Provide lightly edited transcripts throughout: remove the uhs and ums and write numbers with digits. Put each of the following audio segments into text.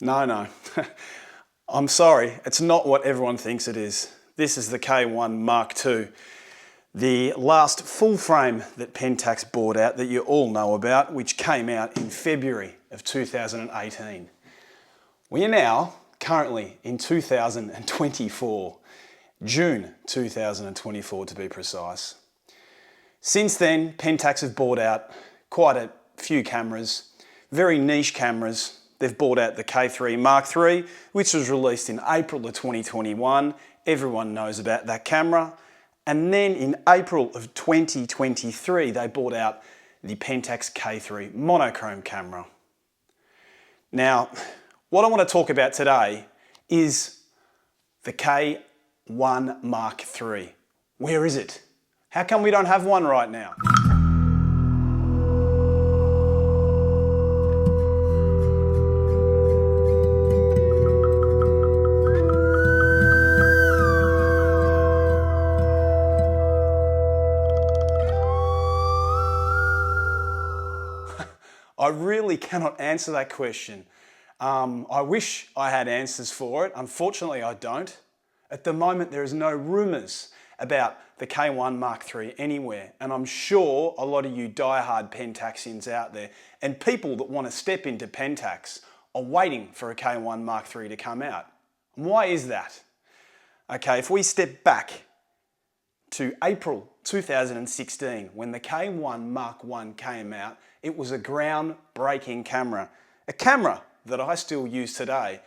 No. I'm sorry, it's not what everyone thinks it is. This is the K1 Mark II, the last full frame that Pentax brought out that you all know about, which came out in February of 2018. We are now currently in 2024, June 2024 to be precise. Since then, Pentax have brought out quite a few cameras, very niche cameras. They've brought out the K3 Mark III, which was released in April of 2021. Everyone knows about that camera. And then in April of 2023, they brought out the Pentax K3 monochrome camera. Now, what I want to talk about today is the K1 Mark III. Where is it? How come we don't have one right now? I really cannot answer that question. I wish I had answers for it. Unfortunately, I don't. At the moment, there is no rumours about the K1 Mark III anywhere, and I'm sure a lot of you diehard Pentaxians out there and people that want to step into Pentax are waiting for a K1 Mark III to come out. And why is that? Okay, if we step back to April 2016, when the K1 Mark I came out, it was a groundbreaking camera. A camera that I still use today.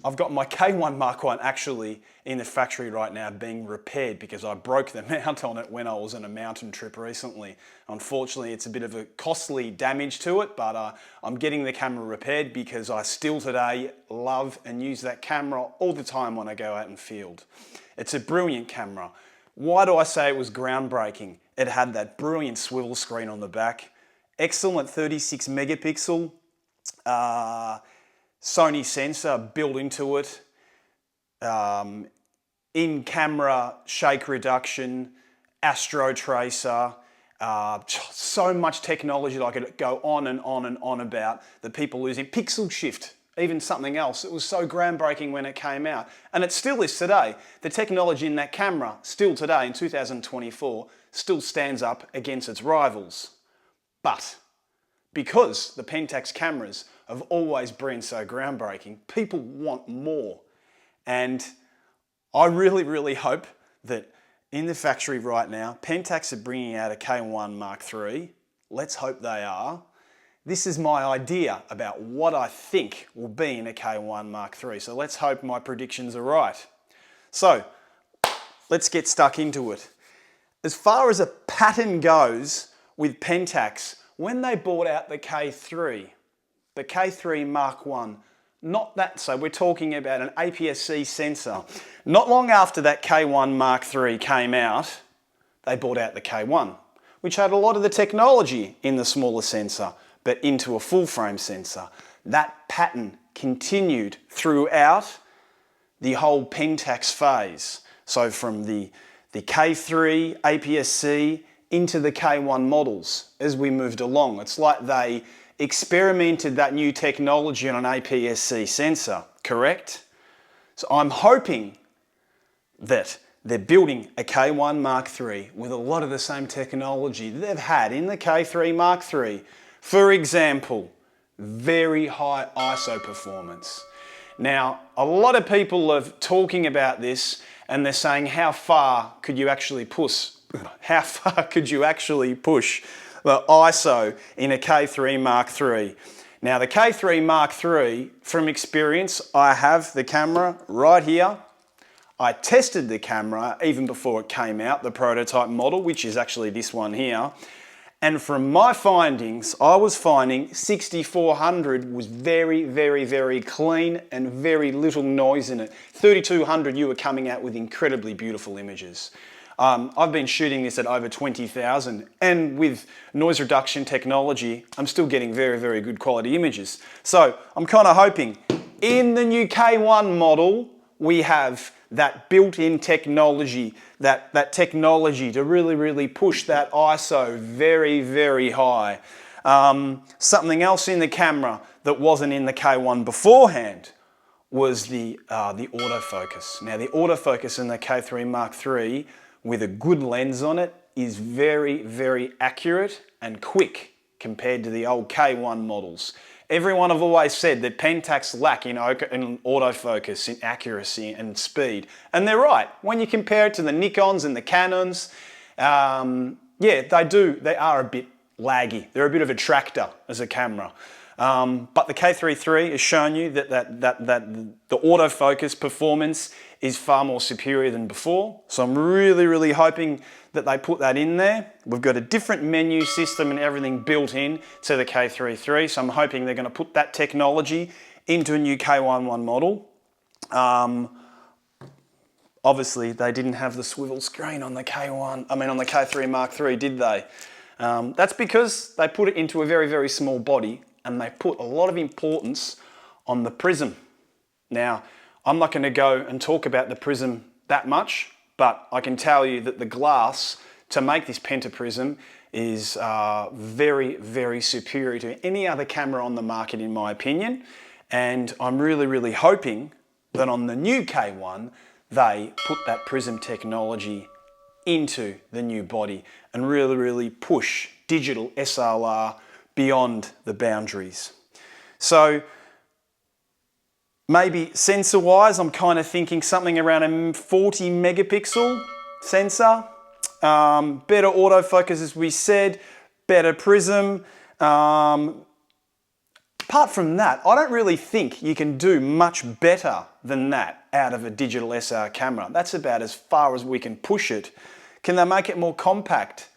I've got my K1 Mark I actually in the factory right now being repaired because I broke the mount on it when I was on a mountain trip recently. Unfortunately, it's a bit of a costly damage to it, but I'm getting the camera repaired because I still today love and use that camera all the time when I go out in field. It's a brilliant camera. Why do I say it was groundbreaking? It had that brilliant swivel screen on the back, excellent 36 megapixel Sony sensor built into it, in-camera shake reduction, astro tracer, so much technology that I could go on and on and on about that people losing. Pixel shift, even something else. It was so groundbreaking when it came out, and it still is today. The technology in that camera, still today in 2024, still stands up against its rivals. But because the Pentax cameras have always been so groundbreaking, people want more. And I really hope that in the factory right now, Pentax are bringing out a K1 Mark III. Let's hope they are. This is my idea about what I think will be in a K1 Mark III. So let's hope my predictions are right. So let's get stuck into it. As far as a pattern goes with Pentax, when they brought out the K3 Mark I, not that, so we're talking about an APSC sensor. Not long after that K1 Mark III came out, they brought out the K1, which had a lot of the technology in the smaller sensor, but into a full frame sensor. That pattern continued throughout the whole Pentax phase. So from the K3 APS-C into the K1 models as we moved along. It's like they experimented that new technology on an APS-C sensor, correct? So I'm hoping that they're building a K1 Mark III with a lot of the same technology that they've had in the K3 Mark III. For example, very high ISO performance. Now, a lot of people are talking about this and they're saying, how far could you actually push the ISO in a K3 Mark III? Now, the K3 Mark III, from experience, I have the camera right here. I tested the camera even before it came out, the prototype model, which is actually this one here. And from my findings, I was finding 6400 was very clean and very little noise in it. 3200, you were coming out with incredibly beautiful images. I've been shooting this at over 20,000, and with noise reduction technology, I'm still getting very good quality images. So I'm kind of hoping in the new K1 model, we have that built-in technology, that technology to really push that ISO very high. Something else in the camera that wasn't in the K1 beforehand was the autofocus. Now the autofocus in the K3 Mark III with a good lens on it is very, very accurate and quick compared to the old K1 models. Everyone have always said that Pentax lack in autofocus, in accuracy and speed. And they're right. When you compare it to the Nikons and the Canons, yeah, they are a bit laggy. They're a bit of a tractor as a camera. But the K3 III has shown you that the autofocus performance is far more superior than before. So I'm really, really hoping that they put that in there. We've got a different menu system and everything built in to the K3 III. So I'm hoping they're going to put that technology into a new K1 model. Obviously, they didn't have the swivel screen on the on the K3 Mark III, did they? That's because they put it into a very, very small body and they put a lot of importance on the prism. Now, I'm not going to go and talk about the prism that much, but I can tell you that the glass to make this pentaprism is very, very superior to any other camera on the market in my opinion. And I'm really, really hoping that on the new K1, they put that prism technology into the new body and really, really push digital SLR beyond the boundaries. So maybe sensor-wise, I'm kind of thinking something around a 40 megapixel sensor. Better autofocus, as we said, better prism. Apart from that, I don't really think you can do much better than that out of a digital SLR camera. That's about as far as we can push it. Can they make it more compact?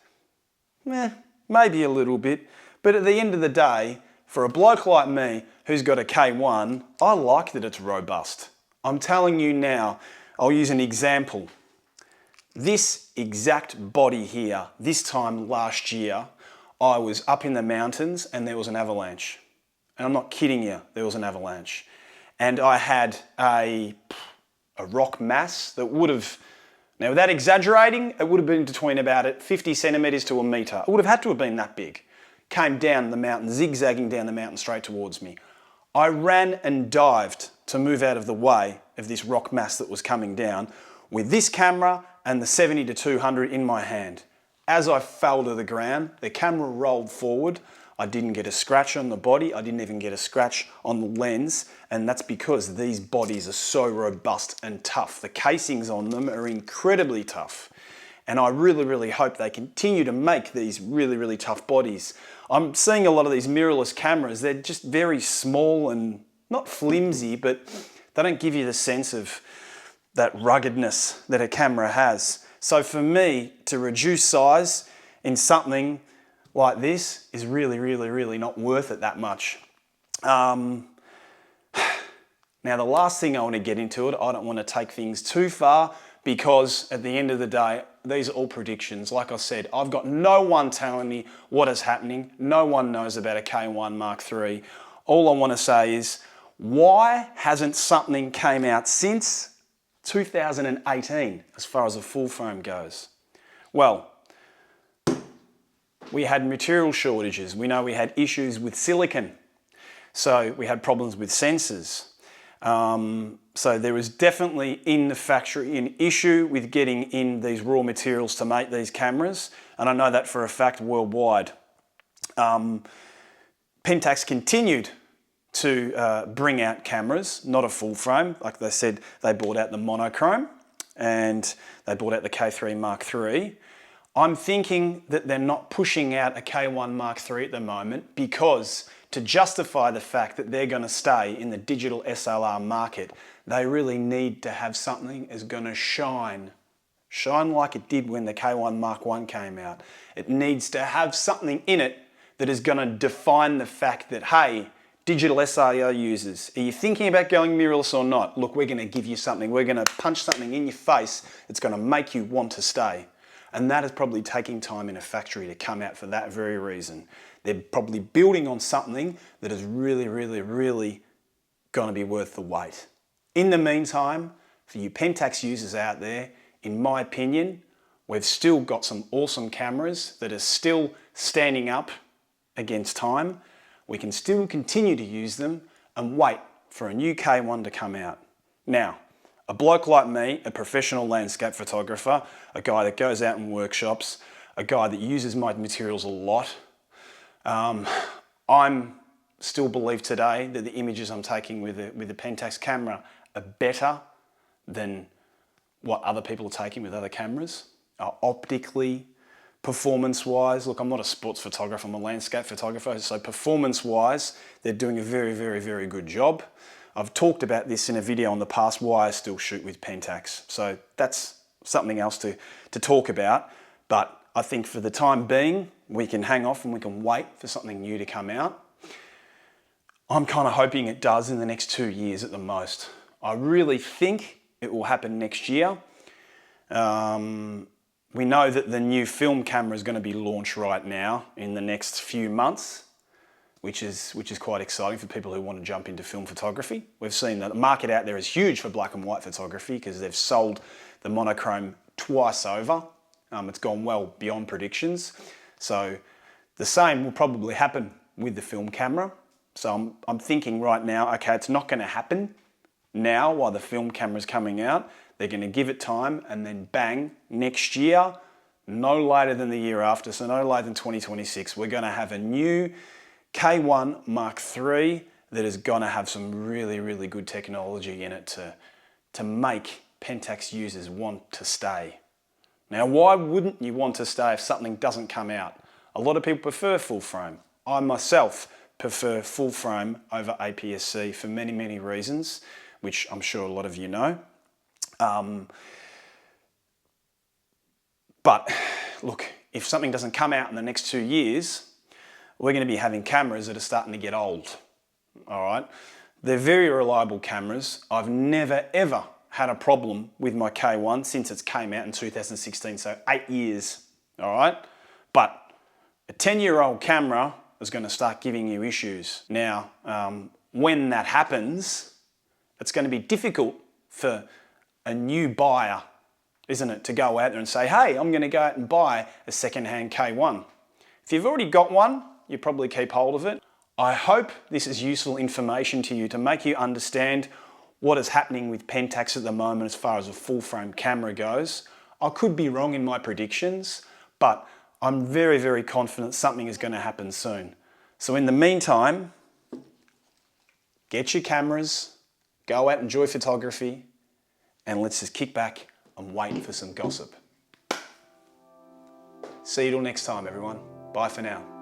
Maybe a little bit. But at the end of the day, for a bloke like me who's got a K1, I like that it's robust. I'm telling you now, I'll use an example. This exact body here, this time last year, I was up in the mountains and there was an avalanche. And I'm not kidding you, there was an avalanche. And I had a rock mass that would have, now without exaggerating, it would have been between about 50 centimetres to a metre. It would have had to have been that big. Came down the mountain, zigzagging down the mountain straight towards me. I ran and dived to move out of the way of this rock mass that was coming down with this camera and the 70 to 200 in my hand. As I fell to the ground, the camera rolled forward. I didn't get a scratch on the body. I didn't even get a scratch on the lens. And that's because these bodies are so robust and tough. The casings on them are incredibly tough. And I really, really hope they continue to make these really, really tough bodies. I'm seeing a lot of these mirrorless cameras. They're just very small and not flimsy, but they don't give you the sense of that ruggedness that a camera has. So for me, to reduce size in something like this is really, really, really not worth it that much. Now, the last thing I want to get into it, I don't want to take things too far because at the end of the day, these are all predictions. Like I said, I've got no one telling me what is happening. No one knows about a K1 Mark III. All I want to say is, why hasn't something came out since 2018 as far as a full frame goes? Well, we had material shortages. We know we had issues with silicon. So we had problems with sensors. So there was definitely in the factory an issue with getting in these raw materials to make these cameras. And I know that for a fact worldwide. Pentax continued to bring out cameras, not a full frame. Like they said, they brought out the monochrome and they brought out the K3 Mark III. I'm thinking that they're not pushing out a K1 Mark III at the moment because to justify the fact that they're going to stay in the digital SLR market, they really need to have something that's going to shine like it did when the K1 Mark I came out. It needs to have something in it that is going to define the fact that, hey, digital SLR users, are you thinking about going mirrorless or not? Look, we're going to give you something. We're going to punch something in your face that's going to make you want to stay. And that is probably taking time in a factory to come out for that very reason. They're probably building on something that is really, really, really going to be worth the wait. In the meantime, for you Pentax users out there, in my opinion, we've still got some awesome cameras that are still standing up against time. We can still continue to use them and wait for a new K1 to come out. Now, a bloke like me, a professional landscape photographer, a guy that goes out in workshops, a guy that uses my materials a lot, I'm still believe today that the images I'm taking with the Pentax camera are better than what other people are taking with other cameras. Optically, performance-wise, look, I'm not a sports photographer, I'm a landscape photographer, so performance-wise, they're doing a very, very, very good job. I've talked about this in a video in the past, why I still shoot with Pentax. So that's something else to talk about. But I think for the time being, we can hang off and we can wait for something new to come out. I'm kind of hoping it does in the next 2 years at the most. I really think it will happen next year. We know that the new film camera is going to be launched right now in the next few months, which is quite exciting for people who want to jump into film photography. We've seen that the market out there is huge for black and white photography because they've sold the monochrome twice over. It's gone well beyond predictions. So the same will probably happen with the film camera. So I'm thinking right now, okay, it's not going to happen now while the film camera's coming out. They're going to give it time and then bang, next year, no later than the year after, so no later than 2026, we're going to have a new K1 Mark III that is going to have some really, really good technology in it to make Pentax users want to stay. Now, why wouldn't you want to stay if something doesn't come out? A lot of people prefer full frame. I myself prefer full frame over APS-C for many, many reasons, which I'm sure a lot of you know. But look, if something doesn't come out in the next 2 years, we're going to be having cameras that are starting to get old. All right, they're very reliable cameras. I've never ever had a problem with my K1 since it came out in 2016, so 8 years. All right, but a 10-year-old camera is going to start giving you issues. Now, when that happens, it's going to be difficult for a new buyer, isn't it, to go out there and say, hey, I'm going to go out and buy a second-hand K1. If you've already got one, you probably keep hold of it. I hope this is useful information to you to make you understand what is happening with Pentax at the moment as far as a full-frame camera goes. I could be wrong in my predictions, but I'm very, very confident something is going to happen soon. So in the meantime, get your cameras, go out and enjoy photography, and let's just kick back and wait for some gossip. See you till next time, everyone. Bye for now.